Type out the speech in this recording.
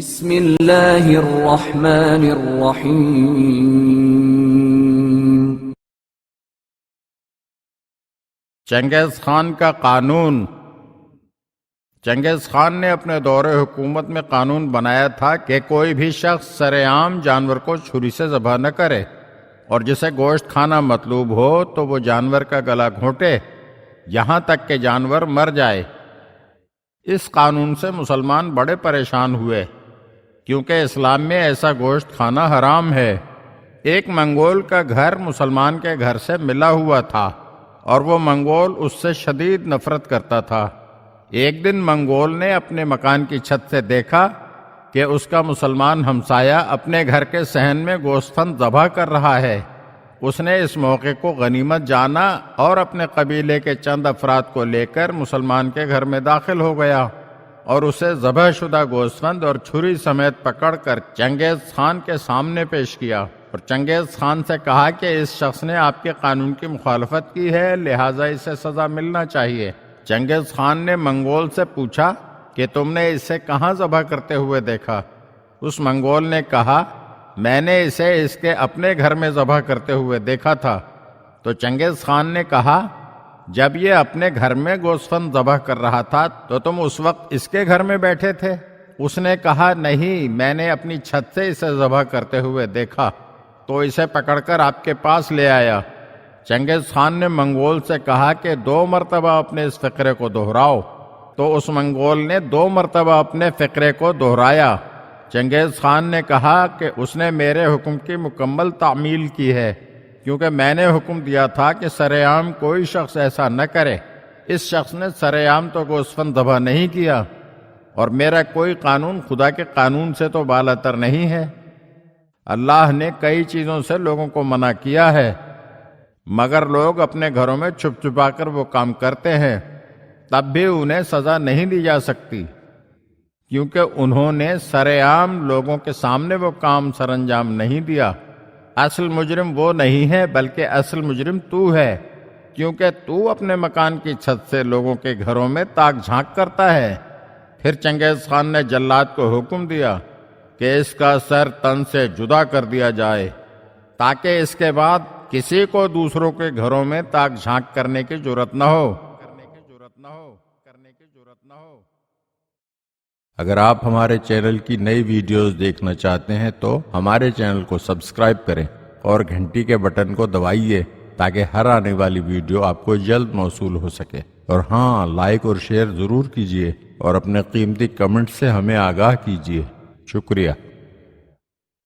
بسم اللہ الرحمن الرحیم۔ چنگیز خان کا قانون۔ چنگیز خان نے اپنے دور حکومت میں قانون بنایا تھا کہ کوئی بھی شخص سرعام جانور کو چھری سے ذبح نہ کرے، اور جسے گوشت کھانا مطلوب ہو تو وہ جانور کا گلا گھونٹے یہاں تک کہ جانور مر جائے۔ اس قانون سے مسلمان بڑے پریشان ہوئے، کیونکہ اسلام میں ایسا گوشت کھانا حرام ہے۔ ایک منگول کا گھر مسلمان کے گھر سے ملا ہوا تھا، اور وہ منگول اس سے شدید نفرت کرتا تھا۔ ایک دن منگول نے اپنے مکان کی چھت سے دیکھا کہ اس کا مسلمان ہمسایہ اپنے گھر کے صحن میں گوسفند ذبح کر رہا ہے۔ اس نے اس موقع کو غنیمت جانا اور اپنے قبیلے کے چند افراد کو لے کر مسلمان کے گھر میں داخل ہو گیا، اور اسے ذبح شدہ گوسفند اور چھری سمیت پکڑ کر چنگیز خان کے سامنے پیش کیا، اور چنگیز خان سے کہا کہ اس شخص نے آپ کے قانون کی مخالفت کی ہے، لہٰذا اسے سزا ملنا چاہیے۔ چنگیز خان نے منگول سے پوچھا کہ تم نے اسے کہاں ذبح کرتے ہوئے دیکھا؟ اس منگول نے کہا، میں نے اسے اس کے اپنے گھر میں ذبح کرتے ہوئے دیکھا تھا۔ تو چنگیز خان نے کہا، جب یہ اپنے گھر میں گوسفند ذبح کر رہا تھا تو تم اس وقت اس کے گھر میں بیٹھے تھے؟ اس نے کہا، نہیں، میں نے اپنی چھت سے اسے ذبح کرتے ہوئے دیکھا تو اسے پکڑ کر آپ کے پاس لے آیا۔ چنگیز خان نے منگول سے کہا کہ 2 مرتبہ اپنے اس فقرے کو دہراؤ۔ تو اس منگول نے 2 مرتبہ اپنے فقرے کو دہرایا۔ چنگیز خان نے کہا کہ اس نے میرے حکم کی مکمل تعمیل کی ہے، کیونکہ میں نے حکم دیا تھا کہ سرعام کوئی شخص ایسا نہ کرے۔ اس شخص نے سرعام تو گوسفند ذبح نہیں کیا، اور میرا کوئی قانون خدا کے قانون سے تو بالاتر نہیں ہے۔ اللہ نے کئی چیزوں سے لوگوں کو منع کیا ہے، مگر لوگ اپنے گھروں میں چھپ چھپا کر وہ کام کرتے ہیں، تب بھی انہیں سزا نہیں دی جا سکتی، کیونکہ انہوں نے سرعام لوگوں کے سامنے وہ کام سر انجام نہیں دیا۔ اصل مجرم وہ نہیں ہے، بلکہ اصل مجرم تو ہے، کیونکہ تو اپنے مکان کی چھت سے لوگوں کے گھروں میں تاک جھانک کرتا ہے۔ پھر چنگیز خان نے جلاد کو حکم دیا کہ اس کا سر تن سے جدا کر دیا جائے، تاکہ اس کے بعد کسی کو دوسروں کے گھروں میں تاک جھانک کرنے کی جرات نہ ہو۔ اگر آپ ہمارے چینل کی نئی ویڈیوز دیکھنا چاہتے ہیں تو ہمارے چینل کو سبسکرائب کریں اور گھنٹی کے بٹن کو دبائیے تاکہ ہر آنے والی ویڈیو آپ کو جلد موصول ہو سکے۔ اور ہاں، لائک اور شیئر ضرور کیجیے اور اپنے قیمتی کمنٹ سے ہمیں آگاہ کیجیے۔ شکریہ۔